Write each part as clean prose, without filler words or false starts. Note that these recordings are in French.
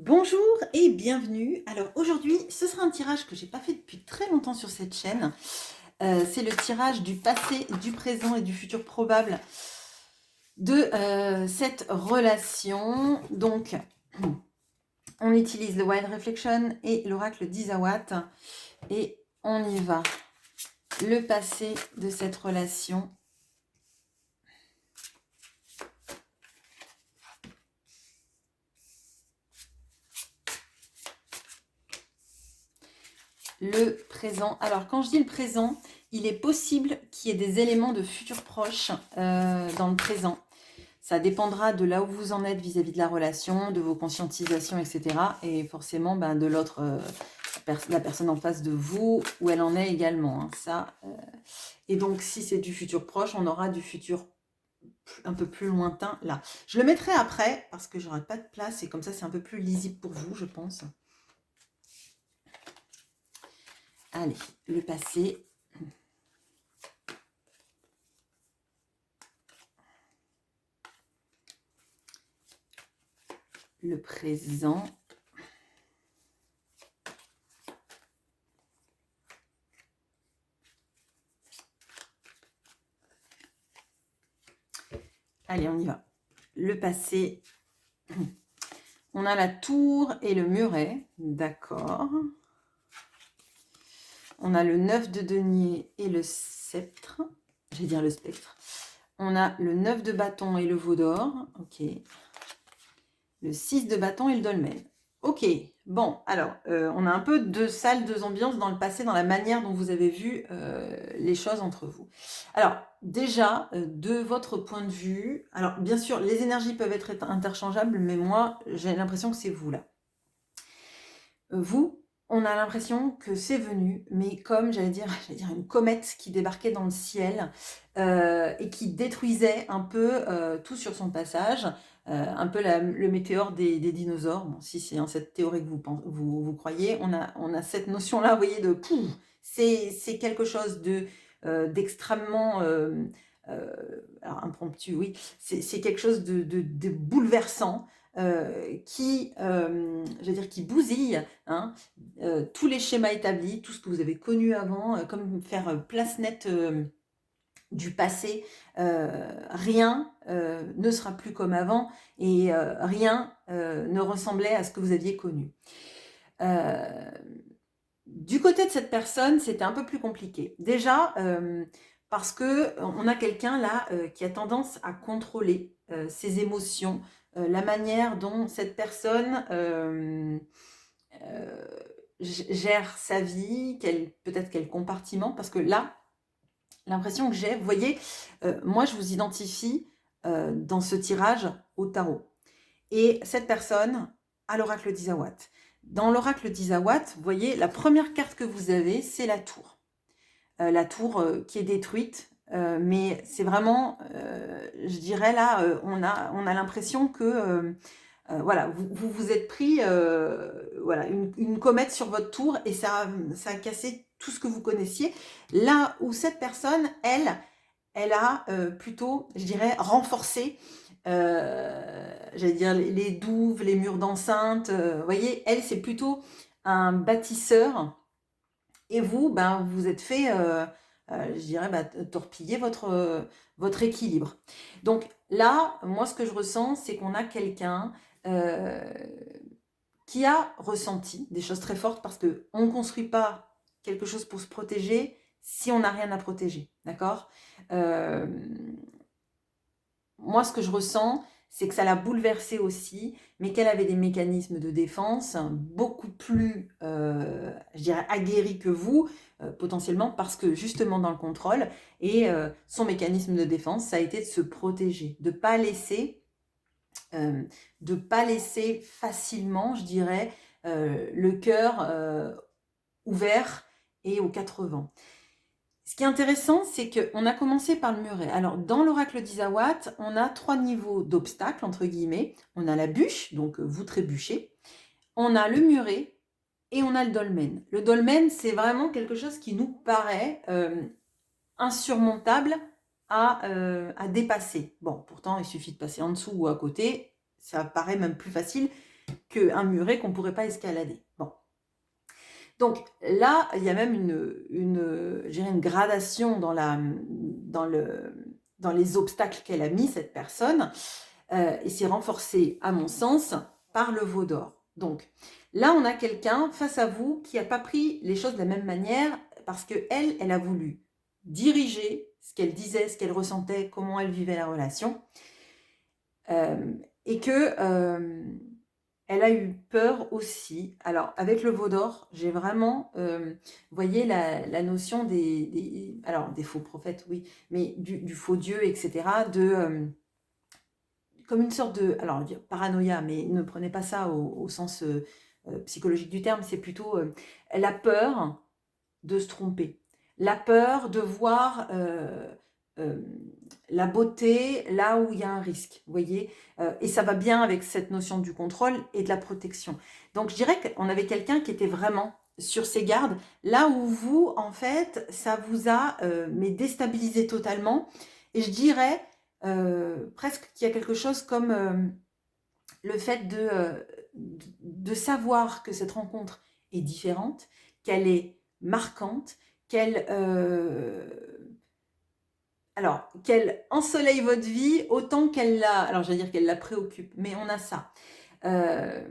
Bonjour et bienvenue. Alors aujourd'hui, ce sera un tirage que j'ai pas fait depuis très longtemps sur cette chaîne. C'est le tirage du passé, du présent et du futur probable de cette relation. Donc, on utilise le Wild Reflection et l'oracle d'Izawat et on y va. Le passé de cette relation. Le présent. Alors, quand je dis le présent, il est possible qu'il y ait des éléments de futur proche dans le présent. Ça dépendra de là où vous en êtes vis-à-vis de la relation, de vos conscientisations, etc. Et forcément, de l'autre, la personne en face de vous, où elle en est également. Et donc, si c'est du futur proche, on aura du futur un peu plus lointain là. Je le mettrai après, parce que j'aurai pas de place, et comme ça, c'est un peu plus lisible pour vous, je pense. Allez, le passé. Le présent. Allez, on y va. Le passé. On a la tour et le muret. D'accord. On a le 9 de denier et le sceptre. Je vais dire le spectre. On a le 9 de bâton et le veau d'or. Ok. Le 6 de bâton et le dolmen. Ok. Bon, alors, on a un peu deux salles, deux ambiances dans le passé, dans la manière dont vous avez vu les choses entre vous. Alors, déjà, de votre point de vue, alors bien sûr, les énergies peuvent être interchangeables, mais moi, j'ai l'impression que c'est vous là. Vous, on a l'impression que c'est venu, mais comme, j'allais dire une comète qui débarquait dans le ciel et qui détruisait un peu tout sur son passage, un peu le météore des dinosaures. Bon, si c'est en cette théorie que vous croyez, on a cette notion-là, vous voyez, de pouf, c'est quelque chose d'extrêmement alors impromptu, oui, c'est quelque chose de bouleversant. Qui bousille tous les schémas établis, tout ce que vous avez connu avant, comme faire place nette du passé. Rien ne sera plus comme avant et rien ne ressemblait à ce que vous aviez connu. Du côté de cette personne, c'était un peu plus compliqué. Déjà, parce que on a quelqu'un là qui a tendance à contrôler ses émotions, la manière dont cette personne gère sa vie, peut-être quel compartiment, parce que là, l'impression que j'ai, vous voyez, moi je vous identifie dans ce tirage au tarot. Et cette personne a l'oracle d'Izawat. Dans l'oracle d'Izawat, vous voyez, la première carte que vous avez, c'est la tour. La tour qui est détruite, mais c'est vraiment, je dirais là, on a l'impression que voilà, vous vous êtes pris voilà, une comète sur votre tour et ça a cassé tout ce que vous connaissiez. Là où cette personne, elle a plutôt, je dirais, renforcé, j'allais dire, les douves, les murs d'enceinte. Vous voyez, elle, c'est plutôt un bâtisseur. Et vous, vous êtes fait, je dirais, torpiller votre équilibre. Donc là, moi, ce que je ressens, c'est qu'on a quelqu'un qui a ressenti des choses très fortes parce qu'on ne construit pas quelque chose pour se protéger si on n'a rien à protéger. D'accord. Moi, ce que je ressens, c'est que ça l'a bouleversée aussi, mais qu'elle avait des mécanismes de défense beaucoup plus, je dirais, aguerris que vous, potentiellement, parce que justement dans le contrôle, et son mécanisme de défense, ça a été de se protéger, de pas laisser facilement, je dirais, le cœur ouvert et aux quatre vents. Ce qui est intéressant, c'est qu'on a commencé par le muret. Alors, dans l'oracle d'Izawat, on a 3 niveaux d'obstacles, entre guillemets. On a la bûche, donc vous trébuchez. On a le muret et on a le dolmen. Le dolmen, c'est vraiment quelque chose qui nous paraît insurmontable à dépasser. Bon, pourtant, il suffit de passer en dessous ou à côté. Ça paraît même plus facile. qu'un muret qu'on ne pourrait pas escalader. Bon. Donc là, il y a même je dirais une gradation dans les obstacles qu'elle a mis, cette personne, et c'est renforcé, à mon sens, par le veau d'or. Donc là, on a quelqu'un face à vous qui n'a pas pris les choses de la même manière, parce qu'elle, elle a voulu diriger ce qu'elle disait, ce qu'elle ressentait, comment elle vivait la relation, et que elle a eu peur aussi. Alors, avec le veau d'or, j'ai vraiment, vous voyez, la notion alors, des faux prophètes, oui, mais du faux Dieu, etc., comme une sorte de, alors, dire paranoïa, mais ne prenez pas ça au sens psychologique du terme, c'est plutôt, elle a peur de se tromper, la peur de voir euh, la beauté là où il y a un risque, vous voyez, et ça va bien avec cette notion du contrôle et de la protection. Donc je dirais qu'on avait quelqu'un qui était vraiment sur ses gardes, là où vous, en fait, ça vous a mais déstabilisé totalement, et je dirais presque qu'il y a quelque chose comme le fait de savoir que cette rencontre est différente, qu'elle est marquante, qu'elle ensoleille votre vie autant qu'elle la, alors je vais dire qu'elle la préoccupe, mais on a ça. Euh,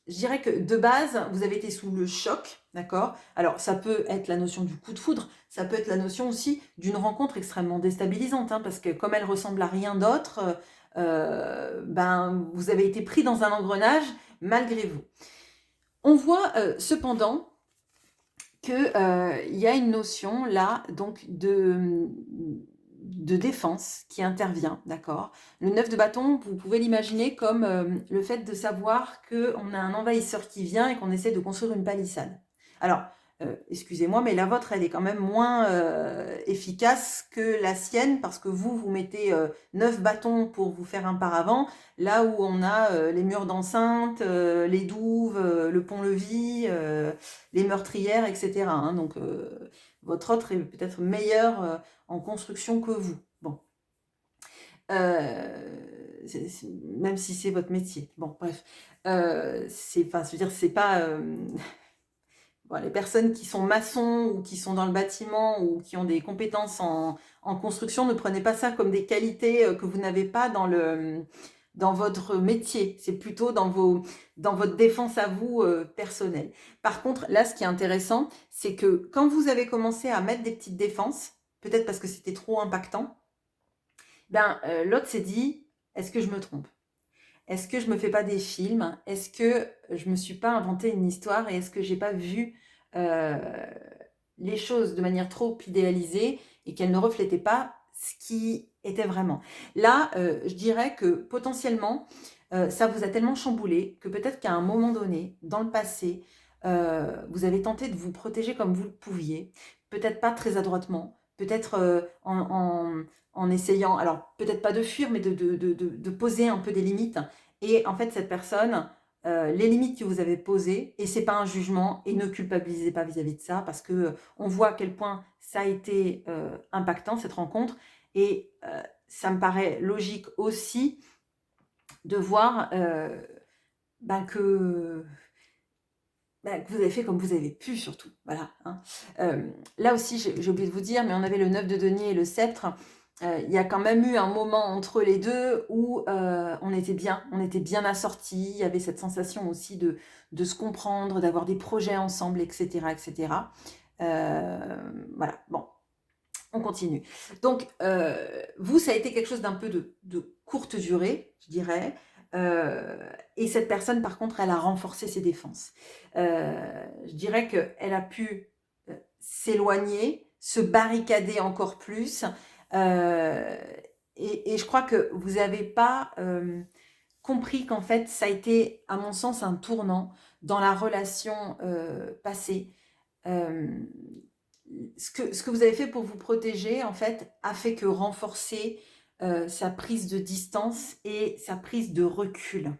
je dirais que de base, vous avez été sous le choc, d'accord? Alors ça peut être la notion du coup de foudre, ça peut être la notion aussi d'une rencontre extrêmement déstabilisante, hein, parce que comme elle ressemble à rien d'autre, ben vous avez été pris dans un engrenage malgré vous. On voit cependant qu'il y a une notion là donc de défense qui intervient, d'accord? Le 9 de bâton, vous pouvez l'imaginer comme le fait de savoir qu'on a un envahisseur qui vient et qu'on essaie de construire une palissade. Alors, excusez-moi, mais la vôtre, elle est quand même moins efficace que la sienne, parce que vous mettez 9 bâtons pour vous faire un paravent, là où on a les murs d'enceinte, les douves, le pont-levis, les meurtrières, etc., hein. Donc, votre autre est peut-être meilleur en construction que vous. Bon. Même si c'est votre métier. Bon, bref. Enfin, je veux dire, c'est pas... bon, les personnes qui sont maçons ou qui sont dans le bâtiment ou qui ont des compétences en construction, ne prenez pas ça comme des qualités que vous n'avez pas dans votre métier. C'est plutôt dans votre défense à vous personnelle. Par contre, là, ce qui est intéressant, c'est que quand vous avez commencé à mettre des petites défenses, peut-être parce que c'était trop impactant, ben, l'autre s'est dit, est-ce que je me trompe? Est-ce que je me fais pas des films? Est-ce que je me suis pas inventé une histoire? Et est-ce que j'ai pas vu euh, les choses de manière trop idéalisée et qu'elles ne reflétaient pas ce qui était vraiment? Là, je dirais que potentiellement, ça vous a tellement chamboulé que peut-être qu'à un moment donné, dans le passé, vous avez tenté de vous protéger comme vous le pouviez, peut-être pas très adroitement, peut-être en essayant, alors peut-être pas de fuir, mais de poser un peu des limites. Et en fait, cette personne, les limites que vous avez posées, et c'est pas un jugement, et ne culpabilisez pas vis-à-vis de ça, parce que on voit à quel point ça a été impactant, cette rencontre, et ça me paraît logique aussi de voir que que vous avez fait comme vous avez pu, surtout. Voilà, hein. Là aussi, j'ai oublié de vous dire, mais on avait le 9 de denier et le sceptre. Il y a quand même eu un moment entre les deux où on était bien assortis. Il y avait cette sensation aussi de se comprendre, d'avoir des projets ensemble, etc., etc. Voilà, bon, on continue. Donc, vous, ça a été quelque chose d'un peu de courte durée, je dirais. Et cette personne, par contre, elle a renforcé ses défenses. Je dirais qu'elle a pu s'éloigner, se barricader encore plus. euh, et je crois que vous n'avez pas compris qu'en fait, ça a été, à mon sens, un tournant dans la relation passée. Euh, ce que vous avez fait pour vous protéger, en fait, a fait que renforcer sa prise de distance et sa prise de recul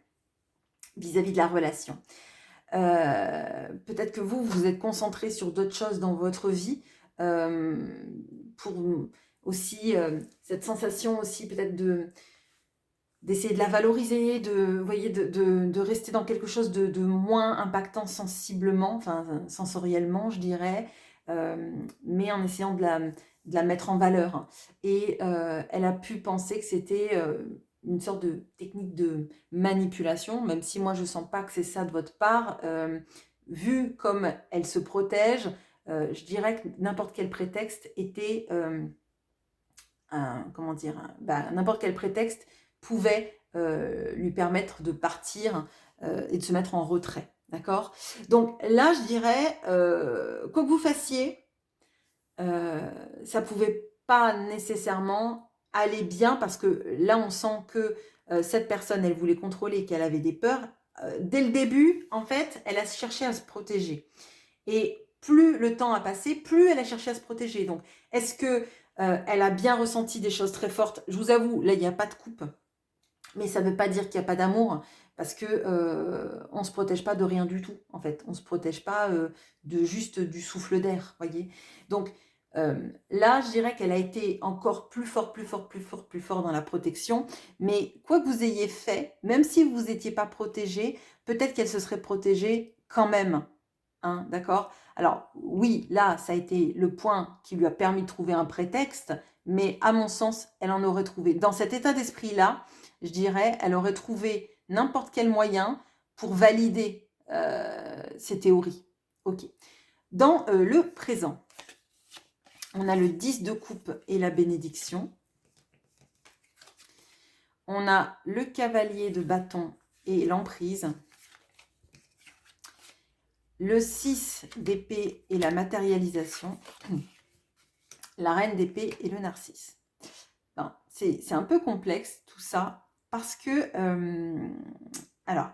vis-à-vis de la relation. Peut-être que vous êtes concentré sur d'autres choses dans votre vie pour aussi cette sensation aussi peut-être d'essayer de la valoriser, vous voyez, de rester dans quelque chose de moins impactant sensiblement, enfin sensoriellement, je dirais, mais en essayant de la mettre en valeur. Et elle a pu penser que c'était une sorte de technique de manipulation, même si moi je sens pas que c'est ça de votre part. Vu comme elle se protège, je dirais que n'importe quel prétexte était comment dire, n'importe quel prétexte pouvait lui permettre de partir et de se mettre en retrait. D'accord? Donc là, je dirais, quoi que vous fassiez, ça pouvait pas nécessairement aller bien parce que là, on sent que cette personne, elle voulait contrôler, qu'elle avait des peurs. Dès le début, en fait, elle a cherché à se protéger. Et plus le temps a passé, plus elle a cherché à se protéger. Donc, est-ce que elle a bien ressenti des choses très fortes? Je vous avoue, là, il n'y a pas de coupe. Mais ça ne veut pas dire qu'il n'y a pas d'amour, parce que on ne se protège pas de rien du tout, en fait. On ne se protège pas de juste du souffle d'air, voyez. Donc, là, je dirais qu'elle a été encore plus fort, plus fort, plus fort, plus fort dans la protection. Mais quoi que vous ayez fait, même si vous n'étiez pas protégé, peut-être qu'elle se serait protégée quand même. Hein, d'accord? Alors oui, là, ça a été le point qui lui a permis de trouver un prétexte, mais à mon sens, elle en aurait trouvé. Dans cet état d'esprit-là, je dirais, elle aurait trouvé n'importe quel moyen pour valider ses théories. Ok. Dans le présent, on a le 10 de coupe et la bénédiction. On a le cavalier de bâton et l'emprise. Le 6 d'épée et la matérialisation. La reine d'épée et le narcisse. Ben, c'est un peu complexe tout ça parce que, alors,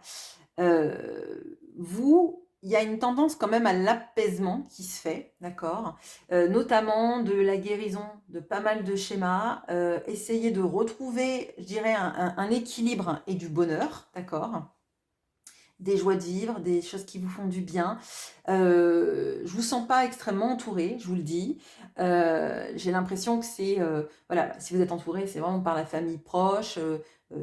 vous, il y a une tendance quand même à l'apaisement qui se fait, d'accord, notamment de la guérison de pas mal de schémas, essayer de retrouver, je dirais, un équilibre et du bonheur, d'accord, des joies de vivre, des choses qui vous font du bien. Je vous sens pas extrêmement entourée, je vous le dis. J'ai l'impression que c'est, voilà, si vous êtes entouré, c'est vraiment par la famille proche,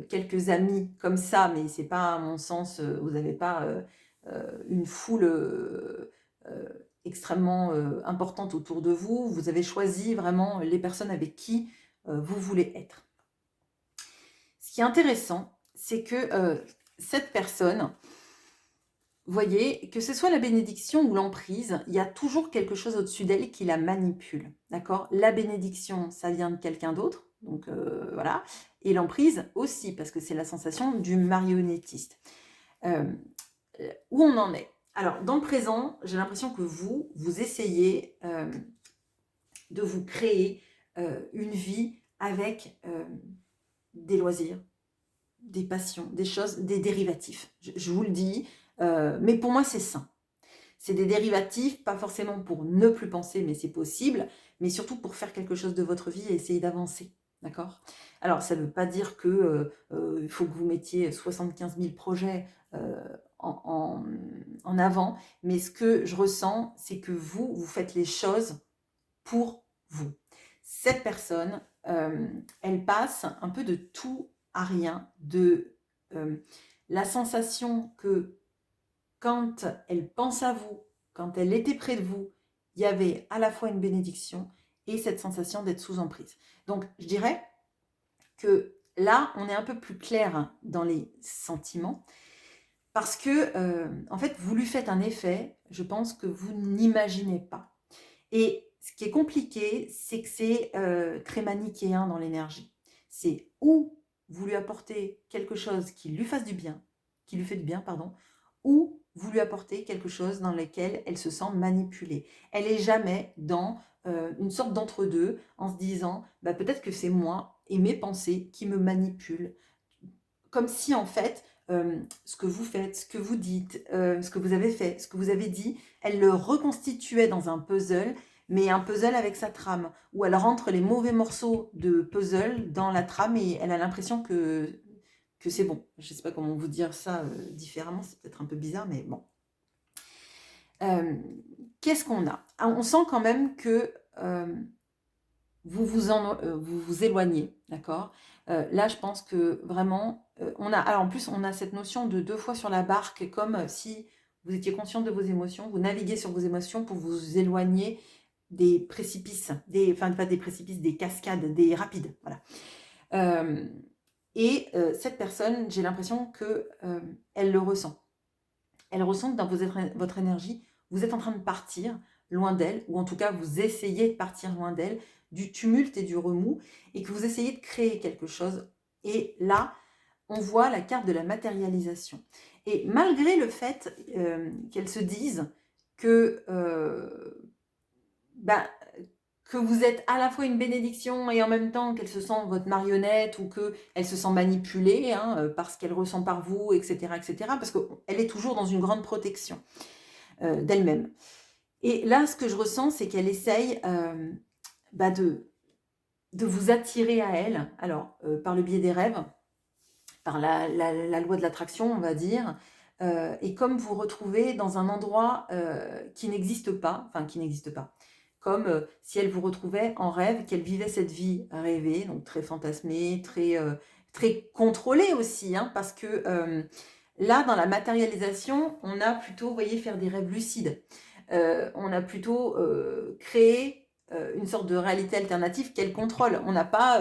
quelques amis comme ça, mais c'est pas à mon sens, vous n'avez pas une foule extrêmement importante autour de vous. Vous avez choisi vraiment les personnes avec qui vous voulez être. Ce qui est intéressant, c'est que cette personne, vous voyez, que ce soit la bénédiction ou l'emprise, il y a toujours quelque chose au-dessus d'elle qui la manipule, d'accord? La bénédiction, ça vient de quelqu'un d'autre, donc voilà, et l'emprise aussi, parce que c'est la sensation du marionnettiste. Où on en est? Alors, dans le présent, j'ai l'impression que vous essayez de vous créer une vie avec des loisirs, des passions, des choses, des dérivatifs. Je vous le dis, mais pour moi, c'est sain. C'est des dérivatifs, pas forcément pour ne plus penser, mais c'est possible, mais surtout pour faire quelque chose de votre vie et essayer d'avancer. D'accord? Alors, ça ne veut pas dire que il faut que vous mettiez 75 000 projets en avant, mais ce que je ressens, c'est que vous faites les choses pour vous. Cette personne, elle passe un peu de tout à rien, de la sensation que quand elle pense à vous, quand elle était près de vous, il y avait à la fois une bénédiction et cette sensation d'être sous emprise. Donc, je dirais que là, on est un peu plus clair dans les sentiments parce que, en fait, vous lui faites un effet, je pense, que vous n'imaginez pas. Et ce qui est compliqué, c'est que c'est très manichéen dans l'énergie. C'est ou vous lui apportez quelque chose qui lui fasse du bien, qui lui fait du bien, pardon, ou vous lui apportez quelque chose dans lequel elle se sent manipulée. Elle est jamais dans une sorte d'entre-deux en se disant bah, peut-être que c'est moi et mes pensées qui me manipulent. Comme si en fait, ce que vous faites, ce que vous dites, ce que vous avez fait, ce que vous avez dit, elle le reconstituait dans un puzzle, mais un puzzle avec sa trame, où elle rentre les mauvais morceaux de puzzle dans la trame et elle a l'impression que c'est bon. Je ne sais pas comment vous dire ça différemment, c'est peut-être un peu bizarre, mais bon. Qu'est-ce qu'on a? On sent quand même que vous vous éloignez, d'accord? Là, je pense que vraiment, alors en plus, on a cette notion de 2 fois sur la barque, comme si vous étiez consciente de vos émotions, vous naviguez sur vos émotions pour vous éloigner des précipices, enfin pas des précipices, des cascades, des rapides, voilà. Cette personne, j'ai l'impression que elle le ressent. Elle ressent que dans votre énergie, vous êtes en train de partir loin d'elle, ou en tout cas vous essayez de partir loin d'elle, du tumulte et du remous, et que vous essayez de créer quelque chose. Et là, on voit la carte de la matérialisation. Et malgré le fait qu'elle se dise que, bah, que vous êtes à la fois une bénédiction et en même temps qu'elle se sent votre marionnette ou qu'elle se sent manipulée par ce qu'elle ressent par vous, etc., parce qu'elle est toujours dans une grande protection d'elle-même. Et là, ce que je ressens, c'est qu'elle essaye de vous attirer à elle, alors par le biais des rêves, par la loi de l'attraction, on va dire, et comme vous retrouvez dans un endroit qui n'existe pas, comme si elle vous retrouvait en rêve, qu'elle vivait cette vie rêvée, donc très fantasmée, très contrôlée aussi, parce que là, dans la matérialisation, on a plutôt, vous voyez, faire des rêves lucides. On a plutôt créé une sorte de réalité alternative qu'elle contrôle. On n'a pas,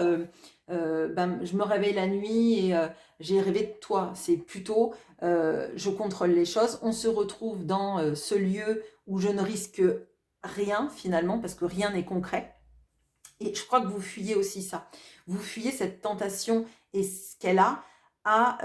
je me réveille la nuit et j'ai rêvé de toi. C'est plutôt, je contrôle les choses. On se retrouve dans ce lieu où je ne risque rien finalement, parce que rien n'est concret. Et je crois que vous fuyez aussi ça. Vous fuyez cette tentation et ce qu'elle a à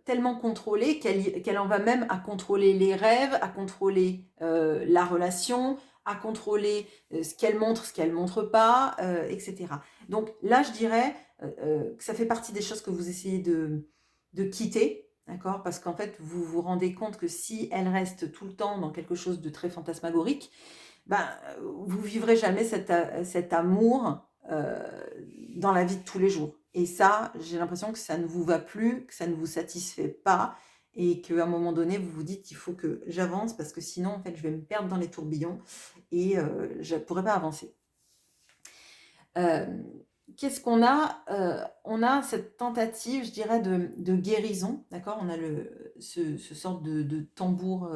tellement contrôler qu'elle en va même à contrôler les rêves, à contrôler la relation, à contrôler ce qu'elle montre pas, etc. Donc là, je dirais que ça fait partie des choses que vous essayez de quitter, d'accord? Parce qu'en fait, vous vous rendez compte que si elle reste tout le temps dans quelque chose de très fantasmagorique, ben, vous vivrez jamais cet amour dans la vie de tous les jours. Et ça, j'ai l'impression que ça ne vous va plus, que ça ne vous satisfait pas, et qu'à un moment donné, vous vous dites, il faut que j'avance, parce que sinon, en fait, je vais me perdre dans les tourbillons, et je ne pourrai pas avancer. Qu'est-ce qu'on a on a cette tentative, je dirais, de guérison, d'accord? On a ce sorte de tambour,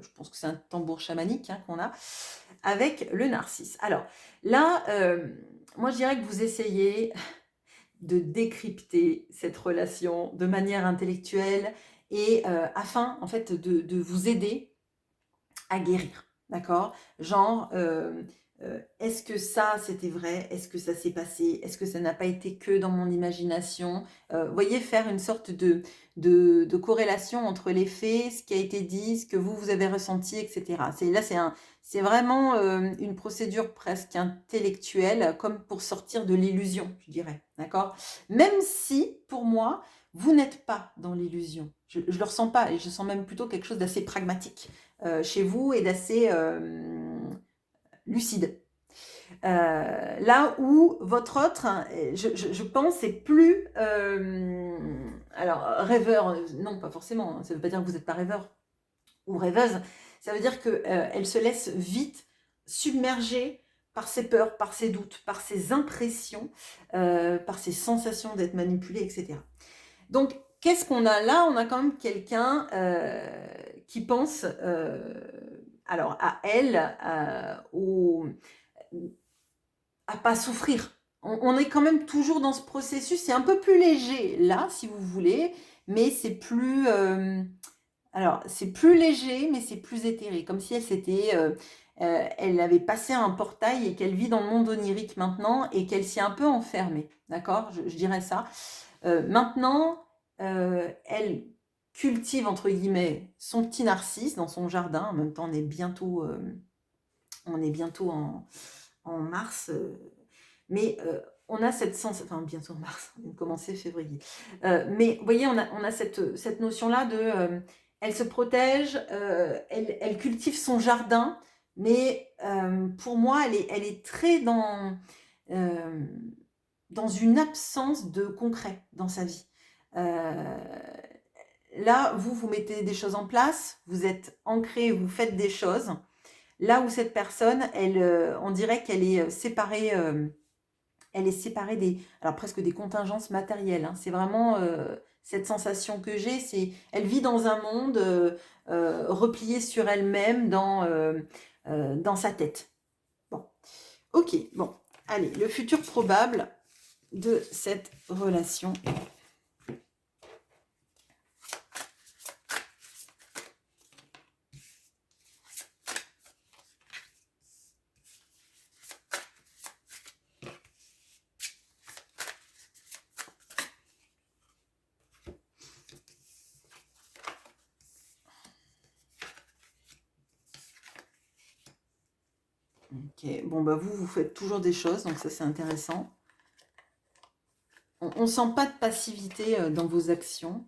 je pense que c'est un tambour chamanique qu'on a, avec le narcisse. Alors là, moi je dirais que vous essayez de décrypter cette relation de manière intellectuelle et afin en fait de vous aider à guérir, d'accord? Genre, est-ce que ça c'était vrai? Est-ce que ça s'est passé? Est-ce que ça n'a pas été que dans mon imagination? Voyez, faire une sorte de corrélation entre les faits, ce qui a été dit, ce que vous avez ressenti, etc. C'est vraiment une procédure presque intellectuelle, comme pour sortir de l'illusion, je dirais, d'accord? Même si, pour moi, vous n'êtes pas dans l'illusion. Je le ressens pas, et je sens même plutôt quelque chose d'assez pragmatique chez vous et d'assez lucide. Là où votre autre, je pense, est plus... alors, rêveur, non, pas forcément. Ça ne veut pas dire que vous n'êtes pas rêveur ou rêveuse. Ça veut dire qu'elle se laisse vite submerger par ses peurs, par ses doutes, par ses impressions, par ses sensations d'être manipulée, etc. Donc, qu'est-ce qu'on a là? On a quand même quelqu'un qui pense alors à elle, à pas souffrir. On est quand même toujours dans ce processus. C'est un peu plus léger là, si vous voulez, mais c'est plus... alors, c'est plus léger, mais c'est plus éthéré. Comme si elle avait passé un portail et qu'elle vit dans le monde onirique maintenant et qu'elle s'y est un peu enfermée. D'accord? Je dirais ça. Maintenant, elle cultive, entre guillemets, son petit narcisse dans son jardin. En même temps, on est bientôt en mars. Mais on a cette sensation, enfin bientôt en mars, on vient de commencer février. Mais vous voyez, on a cette notion-là de... elle se protège, elle cultive son jardin, mais pour moi, elle est très dans une absence de concret dans sa vie. Là, vous mettez des choses en place, vous êtes ancré, vous faites des choses. Là où cette personne, on dirait qu'elle est séparée elle est séparée des, alors presque des contingences matérielles, hein. C'est vraiment cette sensation que j'ai, c'est, elle vit dans un monde replié sur elle-même dans sa tête. Bon, ok, bon, allez, le futur probable de cette relation. Ok, bon bah vous faites toujours des choses, donc ça c'est intéressant. On sent pas de passivité dans vos actions.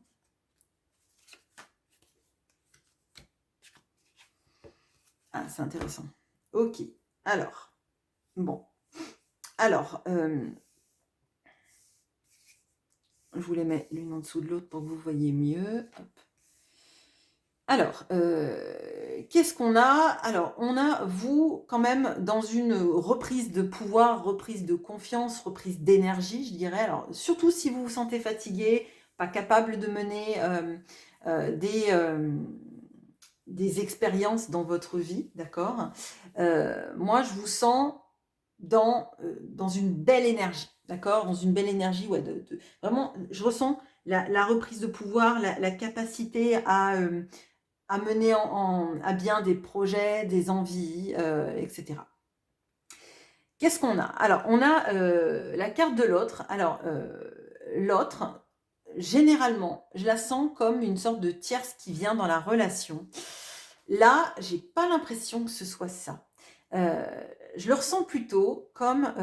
Ah, c'est intéressant. Ok, alors, bon. Alors, je vous les mets l'une en dessous de l'autre pour que vous voyez mieux. Hop. Alors, qu'est-ce qu'on a? Alors, on a, vous, quand même, dans une reprise de pouvoir, reprise de confiance, reprise d'énergie, je dirais. Alors, surtout si vous vous sentez fatigué, pas capable de mener des expériences dans votre vie, d'accord? Moi, je vous sens dans une belle énergie, d'accord? Dans une belle énergie, ouais, vraiment, je ressens la reprise de pouvoir, la capacité à mener à bien des projets, des envies, etc. Qu'est-ce qu'on a? Alors, on a la carte de l'autre. Alors, l'autre, généralement, je la sens comme une sorte de tierce qui vient dans la relation. Là, j'ai pas l'impression que ce soit ça. Je le ressens plutôt comme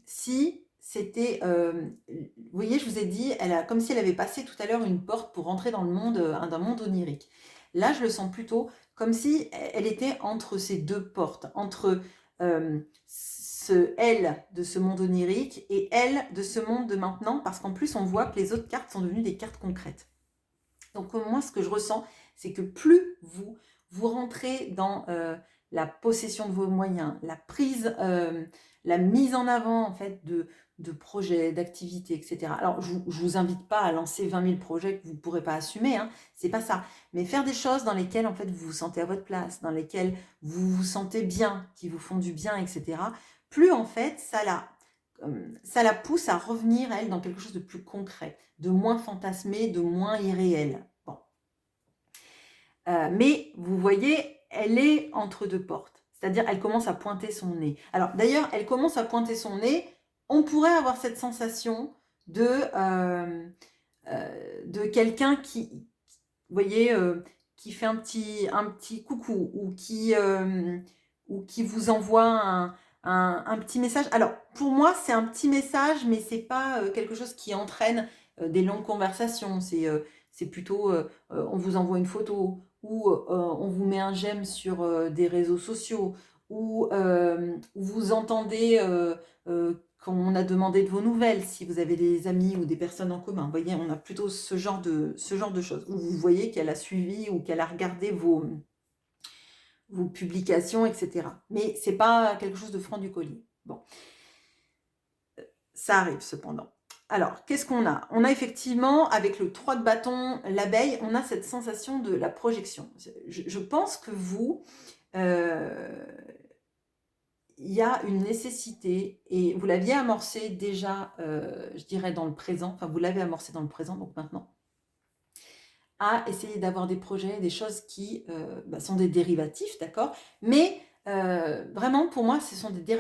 si c'était, vous voyez, je vous ai dit, comme si elle avait passé tout à l'heure une porte pour rentrer dans le monde, d'un monde onirique. Là, je le sens plutôt comme si elle était entre ces deux portes, entre elle de ce monde onirique et elle de ce monde de maintenant, parce qu'en plus, on voit que les autres cartes sont devenues des cartes concrètes. Donc moi, ce que je ressens, c'est que plus vous rentrez dans la possession de vos moyens, la mise en avant en fait de projets, d'activités, etc. Alors, je vous invite pas à lancer 20 000 projets que vous ne pourrez pas assumer, hein, c'est pas ça. Mais faire des choses dans lesquelles en fait vous vous sentez à votre place, dans lesquelles vous vous sentez bien, qui vous font du bien, etc. Plus en fait ça la pousse à revenir, elle, dans quelque chose de plus concret, de moins fantasmé, de moins irréel. Bon. Mais vous voyez, elle est entre deux portes. C'est-à-dire, elle commence à pointer son nez. Alors, d'ailleurs, elle commence à pointer son nez. On pourrait avoir cette sensation de quelqu'un qui, vous voyez, qui fait un petit coucou ou qui vous envoie un petit message. Alors, pour moi, c'est un petit message, mais c'est pas quelque chose qui entraîne des longues conversations. C'est plutôt, on vous envoie une photo ou on vous met un j'aime sur des réseaux sociaux ou vous entendez quand on a demandé de vos nouvelles, si vous avez des amis ou des personnes en commun. Vous voyez, on a plutôt ce genre de choses. Où vous voyez qu'elle a suivi ou qu'elle a regardé vos publications, etc. Mais c'est pas quelque chose de franc du collier. Bon, ça arrive cependant. Alors, qu'est-ce qu'on a? On a effectivement, avec le 3 de bâton, l'abeille, on a cette sensation de la projection. Je pense que vous... il y a une nécessité, et vous l'aviez amorcé déjà, je dirais, dans le présent, enfin vous l'avez amorcé dans le présent, donc maintenant, à essayer d'avoir des projets, des choses qui sont des dérivatifs, d'accord? Mais vraiment, pour moi, ce sont des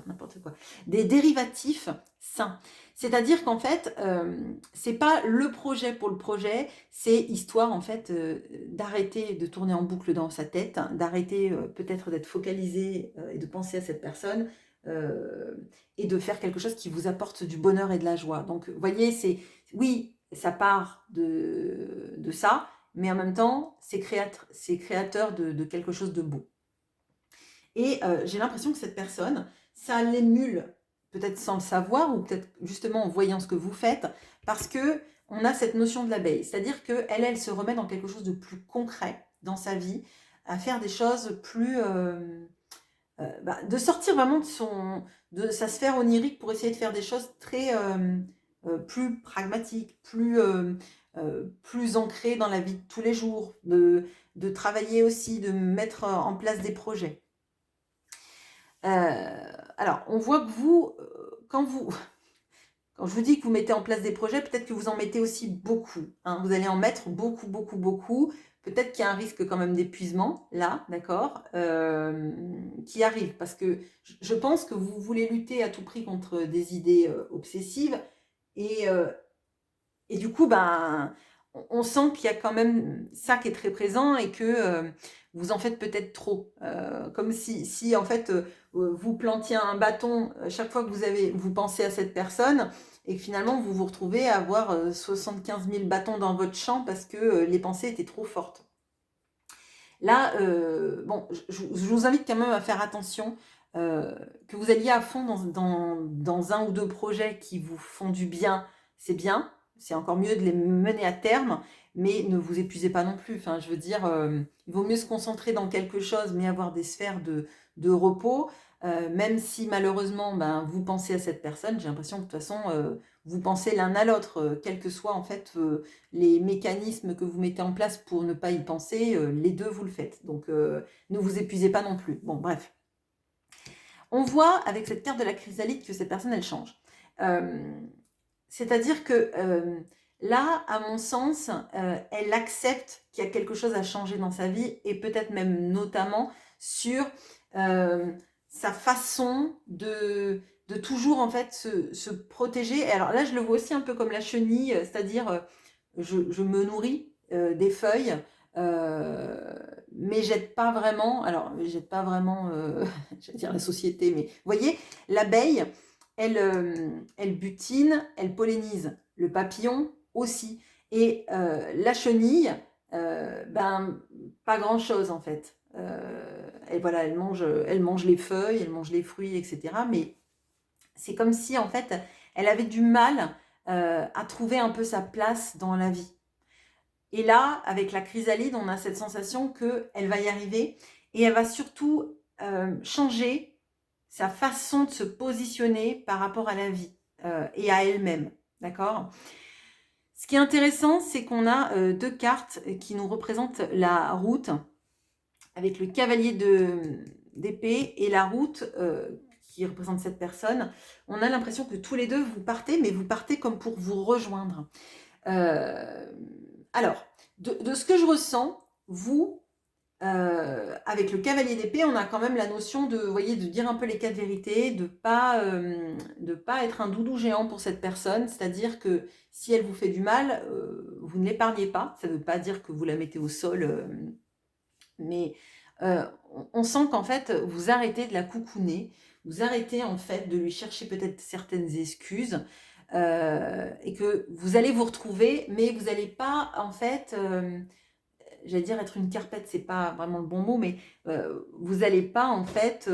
n'importe quoi, des dérivatifs sains. C'est-à-dire qu'en fait, c'est pas le projet pour le projet, c'est histoire en fait d'arrêter de tourner en boucle dans sa tête, hein, d'arrêter peut-être d'être focalisé et de penser à cette personne et de faire quelque chose qui vous apporte du bonheur et de la joie. Donc, vous voyez, oui, ça part de ça, mais en même temps, c'est créateur de quelque chose de beau. Et j'ai l'impression que cette personne, ça l'émule, peut-être sans le savoir, ou peut-être justement en voyant ce que vous faites, parce que on a cette notion de l'abeille. C'est-à-dire qu'elle, elle se remet dans quelque chose de plus concret dans sa vie, à faire des choses plus de sortir vraiment de sa sphère onirique pour essayer de faire des choses très plus pragmatiques, plus ancrées dans la vie de tous les jours, de travailler aussi, de mettre en place des projets. Alors, on voit que vous, quand je vous dis que vous mettez en place des projets, peut-être que vous en mettez aussi beaucoup, hein. Vous allez en mettre beaucoup, beaucoup, beaucoup. Peut-être qu'il y a un risque quand même d'épuisement, là, d'accord, qui arrive. Parce que je pense que vous voulez lutter à tout prix contre des idées obsessives. Et, et du coup, ben, on sent qu'il y a quand même ça qui est très présent et que vous en faites peut-être trop. Comme si en fait, vous plantiez un bâton chaque fois que vous pensez à cette personne et que finalement, vous vous retrouvez à avoir 75 000 bâtons dans votre champ parce que les pensées étaient trop fortes. Là, bon, je vous invite quand même à faire attention, que vous alliez à fond dans un ou deux projets qui vous font du bien, c'est bien. C'est encore mieux de les mener à terme, mais ne vous épuisez pas non plus. Enfin, je veux dire, il vaut mieux se concentrer dans quelque chose, mais avoir des sphères de repos. Même si malheureusement, ben, vous pensez à cette personne, j'ai l'impression que de toute façon, vous pensez l'un à l'autre, quels que soient en fait les mécanismes que vous mettez en place pour ne pas y penser, les deux vous le faites. Donc ne vous épuisez pas non plus. Bon, bref. On voit avec cette carte de la chrysalide que cette personne, elle change. C'est-à-dire que là, à mon sens, elle accepte qu'il y a quelque chose à changer dans sa vie et peut-être même notamment sur sa façon de toujours en fait se protéger. Et alors là, je le vois aussi un peu comme la chenille, c'est-à-dire je me nourris des feuilles, mais jette pas vraiment. Alors, jette pas vraiment, j'allais dire la société, mais vous voyez, l'abeille, elle butine, elle pollinise. Le papillon aussi. Et la chenille, ben, pas grand-chose en fait. Et voilà, elle mange les feuilles, elle mange les fruits, etc. Mais c'est comme si en fait, elle avait du mal à trouver un peu sa place dans la vie. Et là, avec la chrysalide, on a cette sensation qu'elle va y arriver et elle va surtout changer sa façon de se positionner par rapport à la vie et à elle-même. D'accord ? Ce qui est intéressant, c'est qu'on a deux cartes qui nous représentent la route avec le cavalier d'épée et la route qui représente cette personne. On a l'impression que tous les deux, vous partez, mais vous partez comme pour vous rejoindre. Alors, de ce que je ressens, vous, avec le cavalier d'épée, on a quand même la notion de, vous voyez, de dire un peu les quatre vérités, de pas être un doudou géant pour cette personne, c'est-à-dire que si elle vous fait du mal, vous ne l'épargnez pas. Ça ne veut pas dire que vous la mettez au sol, mais on sent qu'en fait, vous arrêtez de la coucouner, vous arrêtez en fait de lui chercher peut-être certaines excuses, et que vous allez vous retrouver, mais vous n'allez pas en fait, j'allais dire être une carpette, c'est pas vraiment le bon mot, mais vous n'allez pas en fait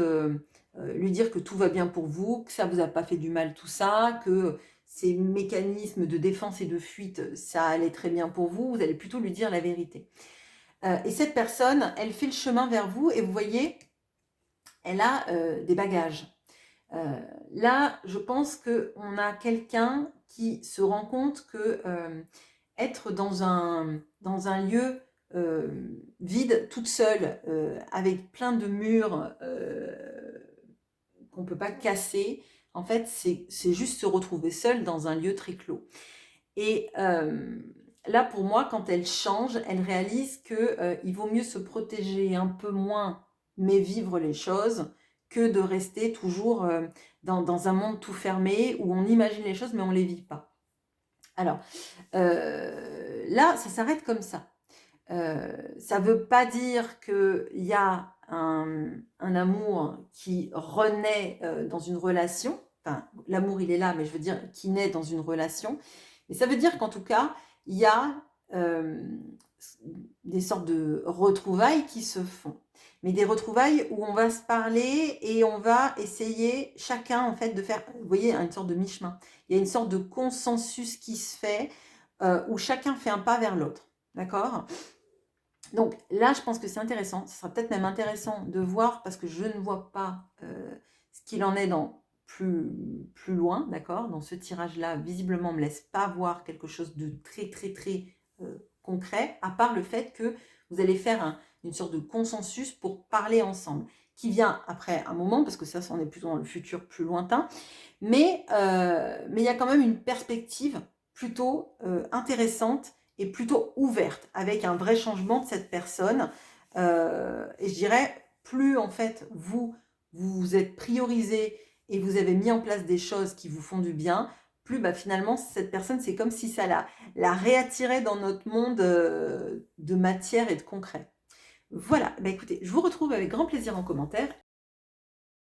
lui dire que tout va bien pour vous, que ça vous a pas fait du mal tout ça, que ces mécanismes de défense et de fuite, ça allait très bien pour vous. Vous allez plutôt lui dire la vérité. Et cette personne, elle fait le chemin vers vous et vous voyez, elle a des bagages. Là, je pense qu'on a quelqu'un qui se rend compte que être dans un lieu vide, toute seule, avec plein de murs qu'on ne peut pas casser, en fait, c'est juste se retrouver seule dans un lieu très clos. Et là, pour moi, quand elle change, elle réalise qu'il vaut mieux se protéger un peu moins, mais vivre les choses, que de rester toujours dans un monde tout fermé où on imagine les choses, mais on ne les vit pas. Alors, là, ça s'arrête comme ça. Ça ne veut pas dire qu'il y a un amour qui renaît dans une relation. Enfin, l'amour, il est là, mais je veux dire, qui naît dans une relation. Mais ça veut dire qu'en tout cas, il y a des sortes de retrouvailles qui se font. Mais des retrouvailles où on va se parler et on va essayer chacun, en fait, de faire, vous voyez, une sorte de mi-chemin. Il y a une sorte de consensus qui se fait où chacun fait un pas vers l'autre. D'accord ? Donc là, je pense que c'est intéressant. Ce sera peut-être même intéressant de voir, parce que je ne vois pas ce qu'il en est dans plus loin, d'accord? Dans ce tirage-là, visiblement, on ne me laisse pas voir quelque chose de très, très, très concret, à part le fait que vous allez faire une sorte de consensus pour parler ensemble, qui vient après un moment, parce que ça on est plutôt dans le futur plus lointain, mais il y a quand même une perspective plutôt intéressante et plutôt ouverte, avec un vrai changement de cette personne. Et je dirais, plus en fait vous êtes priorisé et vous avez mis en place des choses qui vous font du bien, plus finalement cette personne, c'est comme si ça la réattirait dans notre monde de matière et de concret. Voilà, écoutez, je vous retrouve avec grand plaisir en commentaire